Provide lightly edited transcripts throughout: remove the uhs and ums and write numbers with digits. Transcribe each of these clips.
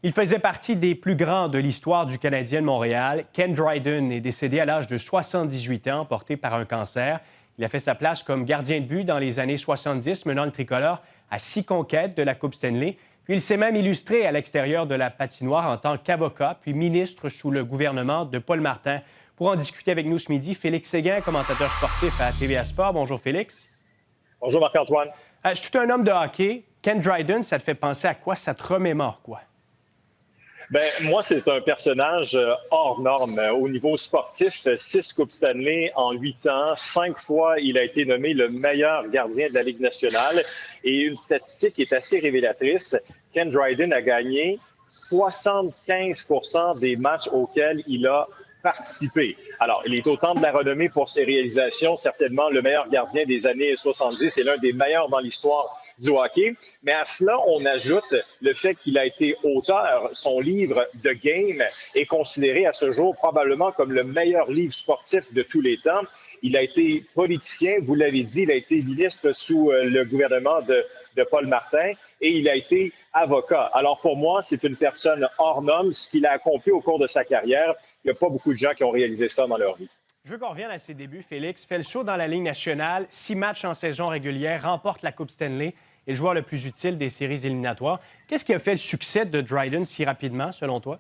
Il faisait partie des plus grands de l'histoire du Canadien de Montréal. Ken Dryden est décédé à l'âge de 78 ans, porté par un cancer. Il a fait sa place comme gardien de but dans les années 70, menant le tricolore à 6 conquêtes de la Coupe Stanley. Puis il s'est même illustré à l'extérieur de la patinoire en tant qu'avocat, puis ministre sous le gouvernement de Paul Martin. Pour en discuter avec nous ce midi, Félix Séguin, commentateur sportif à TVA Sport. Bonjour Félix. Bonjour Marc-Antoine. C'est tout un homme de hockey. Ken Dryden, ça te fait penser à quoi? Ça te remémore quoi? Bien, moi, c'est un personnage hors norme. Au niveau sportif, 6 Coupes Stanley en 8 ans. 5 fois, il a été nommé le meilleur gardien de la Ligue nationale. Et une statistique qui est assez révélatrice, Ken Dryden a gagné 75 % des matchs auxquels il a participé. Alors, il est au temps de la renommée pour ses réalisations, certainement le meilleur gardien des années 70 et l'un des meilleurs dans l'histoire du hockey. Mais à cela, on ajoute le fait qu'il a été auteur. Son livre The Game est considéré à ce jour probablement comme le meilleur livre sportif de tous les temps. Il a été politicien, vous l'avez dit, il a été ministre sous le gouvernement de Paul Martin et il a été avocat. Alors pour moi, c'est une personne hors norme, ce qu'il a accompli au cours de sa carrière. Il n'y a pas beaucoup de gens qui ont réalisé ça dans leur vie. Je veux qu'on revienne à ses débuts, Félix. Fait le show dans la Ligue nationale, 6 matchs en saison régulière, remporte la Coupe Stanley et le joueur le plus utile des séries éliminatoires. Qu'est-ce qui a fait le succès de Dryden si rapidement, selon toi?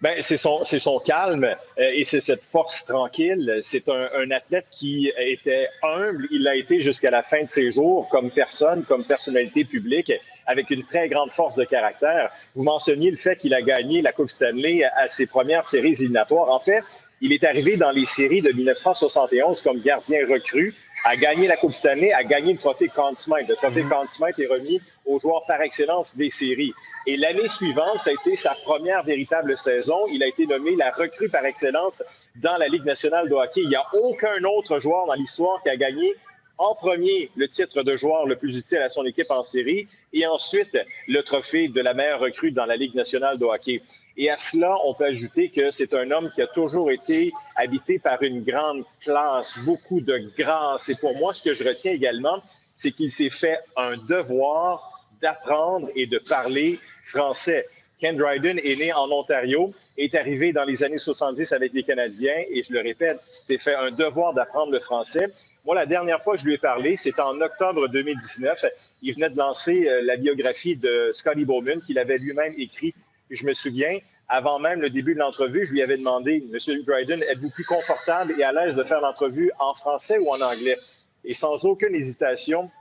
Bien, c'est son calme et c'est cette force tranquille. C'est un athlète qui était humble. Il l'a été jusqu'à la fin de ses jours comme personne, comme personnalité publique, avec une très grande force de caractère. Vous mentionniez le fait qu'il a gagné la Coupe Stanley à ses premières séries éliminatoires. En fait, il est arrivé dans les séries de 1971 comme gardien recru, a gagné la Coupe Stanley, a gagné le trophée Conn Smythe. Le trophée Conn Smythe est remis au joueur par excellence des séries. Et l'année suivante, ça a été sa première véritable saison. Il a été nommé la recrue par excellence dans la Ligue nationale de hockey. Il n'y a aucun autre joueur dans l'histoire qui a gagné en premier le titre de joueur le plus utile à son équipe en série et ensuite le trophée de la meilleure recrue dans la Ligue nationale de hockey. Et à cela, on peut ajouter que c'est un homme qui a toujours été habité par une grande classe, beaucoup de grâce. Et pour moi, ce que je retiens également, c'est qu'il s'est fait un devoir d'apprendre et de parler français. Ken Dryden est né en Ontario, est arrivé dans les années 70 avec les Canadiens et je le répète, s'est fait un devoir d'apprendre le français. Moi, la dernière fois que je lui ai parlé, c'était en octobre 2019. Il venait de lancer la biographie de Scotty Bowman qu'il avait lui-même écrit. Et je me souviens, avant même le début de l'entrevue, je lui avais demandé, « Monsieur Dryden, êtes-vous plus confortable et à l'aise de faire l'entrevue en français ou en anglais? » Et sans aucune hésitation,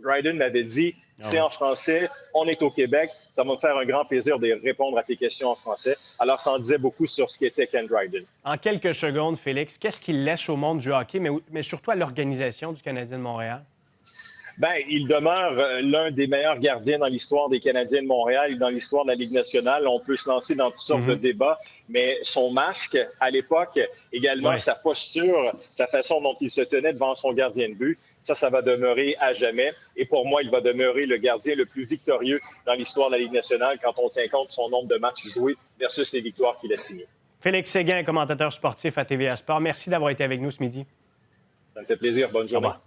Dryden m'avait dit, « C'est en français, on est au Québec, ça va me faire un grand plaisir de répondre à tes questions en français. » Alors, ça en disait beaucoup sur ce qu'était Ken Dryden. En quelques secondes, Félix, qu'est-ce qu'il laisse au monde du hockey, mais surtout à l'organisation du Canadien de Montréal? Bien, il demeure l'un des meilleurs gardiens dans l'histoire des Canadiens de Montréal et dans l'histoire de la Ligue nationale. On peut se lancer dans toutes sortes de débats, mais son masque, à l'époque, également sa posture, sa façon dont il se tenait devant son gardien de but, ça va demeurer à jamais. Et pour moi, il va demeurer le gardien le plus victorieux dans l'histoire de la Ligue nationale quand on tient compte de son nombre de matchs joués versus les victoires qu'il a signées. Félix Séguin, commentateur sportif à TVA Sport. Merci d'avoir été avec nous ce midi. Ça me fait plaisir. Bonne journée. Au revoir.